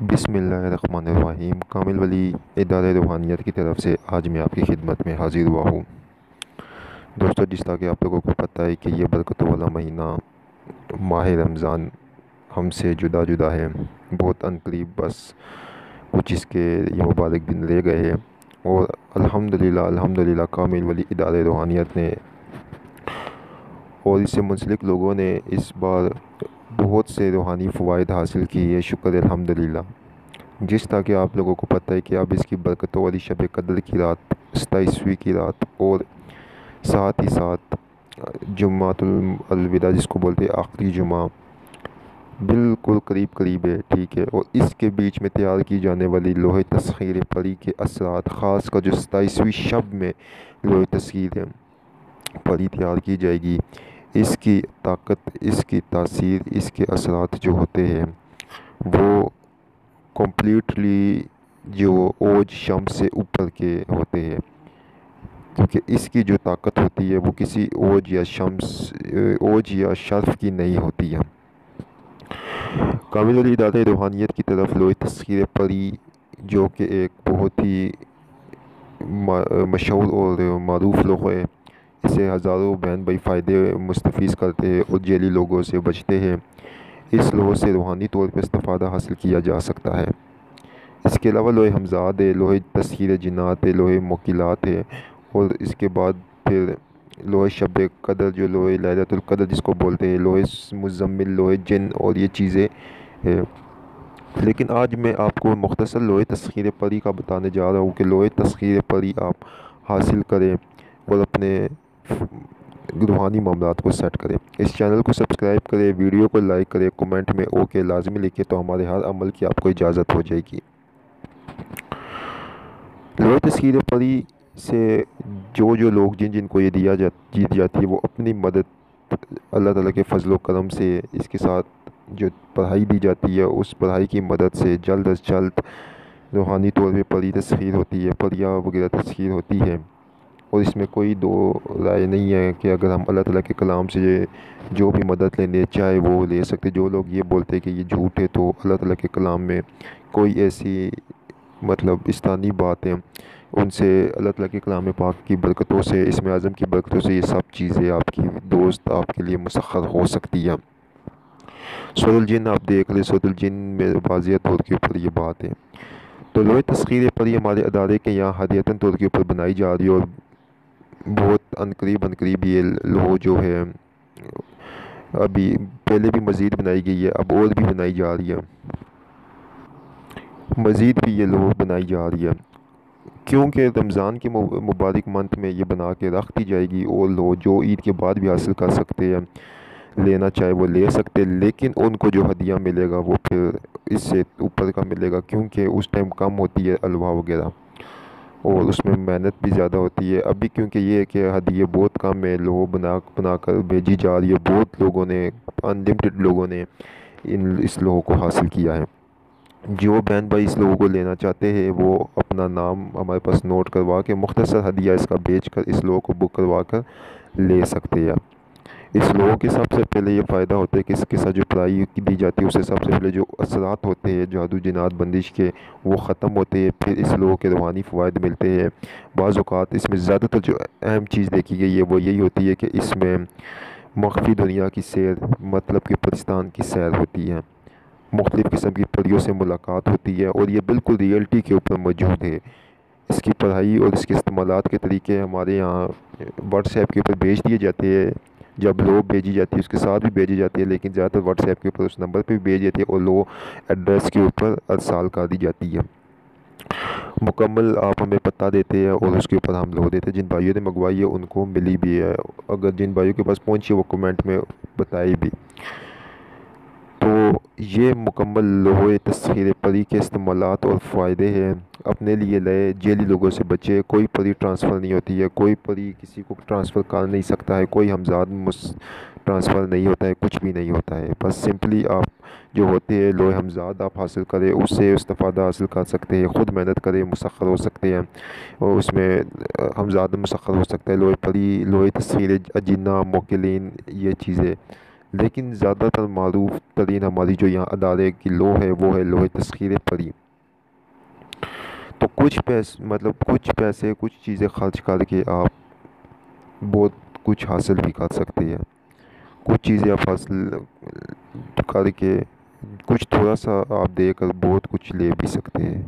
बिस्मिल्लाहिर्रहमानिर्रहीम। कामिल वली इदारे रूहानियत की तरफ से आज मैं आपकी खिदमत में हाजिर हुआ हूँ। दोस्तों, जिस तरह कि आप लोगों को पता है कि ये बरकत वाला महीना माह रमज़ान हमसे जुदा जुदा है। बहुत अनकरीब बस कुछ इसके ये मुबारक दिन रह गए हैं और अल्हम्दुलिल्लाह कामिल वली इदारे रूहानियत ने और इससे मुंसलिक लोगों ने इस बार बहुत से रूहानी फ़वाइद हासिल किए। शुक्र अल्हम्दुलिल्लाह। जिस तरह कि आप लोगों को पता है कि अब इसकी बरकतों वाली शब कदर की रात 27वीं की रात और साथ ही साथ जुम्मातुल अलविदा जिसको बोलते हैं आखिरी जुमा बिल्कुल करीब करीब है, ठीक है। और इसके बीच में तैयार की जाने वाली लोहे तस्खीर परी के असरात, ख़ास कर जो 27वीं शब में लोहे तस्खीर परी तैयार की जाएगी, इसकी ताकत, इसकी तासीर, इसके असरात जो होते हैं वो कम्प्लीटली जो ओज शम्स से ऊपर के होते हैं, क्योंकि इसकी जो ताकत होती है वो किसी ओज या शर्फ की नहीं होती है। कामिल वली इदारे रूहानियत की तरफ लोहे तस्खीर परी, जो कि एक बहुत ही मशहूर और मरूफ लोग है, इसे हज़ारों बहन भाई फ़ायदे मुस्तफ़ीज़ करते हैं और जेली लोगों से बचते हैं। इस लोहे से रूहानी तौर पर इस्तिफ़ादा हासिल किया जा सकता है। इसके अलावा लोहे हमज़ाद है, लोहे तस्खीर जिन्नात है, लोहे मोकिलात है और इसके बाद फिर लोहे शब कदर, जो लोहे लैलतुल कदर जिसको बोलते हैं, लोहे मुज़म्मिल, लोहे जिन और ये चीज़ें है। लेकिन आज मैं आपको मुख्तसर लोहे तस्खीर परी का बताने जा रहा हूँ कि लोहे तस्खीर परी आप हासिल करें और अपने रूहानी मामलात को सेट करें। इस चैनल को सब्सक्राइब करें, वीडियो को लाइक करें, कमेंट में ओके लाजमी लिखें तो हमारे हर अमल की आपको इजाज़त हो जाएगी। लोहे तस्खीर परी से जो लोग जिनको ये जीत जाती है, वो अपनी मदद अल्लाह ताला के फजल करम से इसके साथ जो पढ़ाई दी जाती है उस पढ़ाई की मदद से जल्द अज जल्द रूहानी तौर पे परी तस्खीर होती है, परियाँ वगैरह तस्खीर होती है। और इसमें कोई दो राय नहीं है कि अगर हम अल्लाह ताला के कलाम से जो भी मदद लेने चाहे वो ले सकते। जो लोग ये बोलते हैं कि ये झूठ है, तो अल्लाह ताला के कलाम में कोई ऐसी मतलब इस्तानी बात है, उनसे अल्लाह ताला के कलाम पाक की बरकतों से, इसमें आज़म की बरकतों से ये सब चीज़ें आपकी दोस्त आपके लिए मुसख्खर हो सकती है। सूरह जिन आप देख लें, सूरह जिन में वाज़िह तौर के ऊपर ये बात है। तो लोहे तस्खीर परी हमारे अदारे के यहाँ हदियतन तौर के ऊपर बनाई जा रही है और बहुत अनकरीब ये लोह जो है अभी पहले भी मज़ीद बनाई गई है, अब और भी बनाई जा रही है, मज़ीद भी ये लोह बनाई जा रही है, क्योंकि रमज़ान के मुबारक मंथ में ये बना के रख दी जाएगी। और लोग जो ईद के बाद भी हासिल कर सकते हैं, लेना चाहे वो ले सकते हैं, लेकिन उनको जो हदिया मिलेगा वो फिर इससे ऊपर का मिलेगा, क्योंकि उस टाइम कम होती है हलवा वगैरह और उसमें मेहनत भी ज़्यादा होती है। अभी क्योंकि ये है कि हदिया बहुत कम है, लोग बना कर भेजी जा रही है, बहुत लोगों ने, अनलिमिटेड लोगों ने इस लोगों को हासिल किया है। जो बहन भाई इस लोगों को लेना चाहते हैं वो अपना नाम हमारे पास नोट करवा के मुख्तसर हदिया इसका बेच कर इस लोगों को बुक करवा कर ले सकते हैं। इस लोगों के सबसे पहले ये फ़ायदा होता है कि इसके साथ जो पढ़ाई दी जाती है उससे सबसे पहले जो असरात होते हैं जादू जिनात बंदिश के, वो ख़त्म होते हैं। फिर इस लोगों के रूहानी फ़वाइद मिलते हैं। बाज़ औक़ात इसमें ज़्यादातर जो अहम चीज़ देखी गई है वो यही होती है कि इसमें मख्फ़ी दुनिया की सैर, मतलब कि परिस्तान की सैर होती है, मुख्तलिफ़ किस्म की परियों से मुलाकात होती है और ये बिल्कुल रियलिटी के ऊपर मौजूद है। इसकी पढ़ाई और इसके इस्तेमालात के तरीके हमारे यहाँ व्हाट्सएप के ऊपर भेज दिए जाते हैं। जब लोग भेजी जाती है उसके साथ भी भेजी जाती है, लेकिन ज़्यादातर व्हाट्सएप के ऊपर उस नंबर पे भी भेज देती है और लो एड्रेस के ऊपर अरसाल कर दी जाती है। मुकम्मल आप हमें पता देते हैं और उसके ऊपर हम लो देते हैं। जिन भाइयों ने मंगवाई है उनको मिली भी है, अगर जिन भाइयों के पास पहुँची वो कमेंट में बताई भी। तो ये मुकम्मल लोहे तस्खीर परी के इस्तेमालात और फ़ायदे हैं। अपने लिए लाए, जेली लोगों से बचे। कोई परी ट्रांसफ़र नहीं होती है, कोई परी किसी को ट्रांसफ़र कर नहीं सकता है, कोई हमज़ाद ट्रांसफ़र नहीं होता है, कुछ भी नहीं होता है। बस सिंपली आप जो होते हैं लोहे हमज़ाद आप हासिल करें, उससे इस्तिफ़ादा हासिल कर सकते हैं, ख़ुद मेहनत करें, मुसख्खर हो सकते हैं और उसमें हमज़ाद मुसख्खर हो सकता है। लोहे परी, लोहे तस्खीर जिन्ना, मोकिलीन, ये चीज़ें لیکن زیادہ تر معروف ترین ہماری جو یہاں ادارے کی لو ہے وہ ہے لوح تسخیر پری۔ تو کچھ پیسے کچھ چیزیں خرچ کر کے آپ بہت کچھ حاصل بھی کر سکتے ہیں، کچھ چیزیں آپ حاصل کر کے کچھ تھوڑا سا آپ دے کر بہت کچھ لے بھی سکتے ہیں۔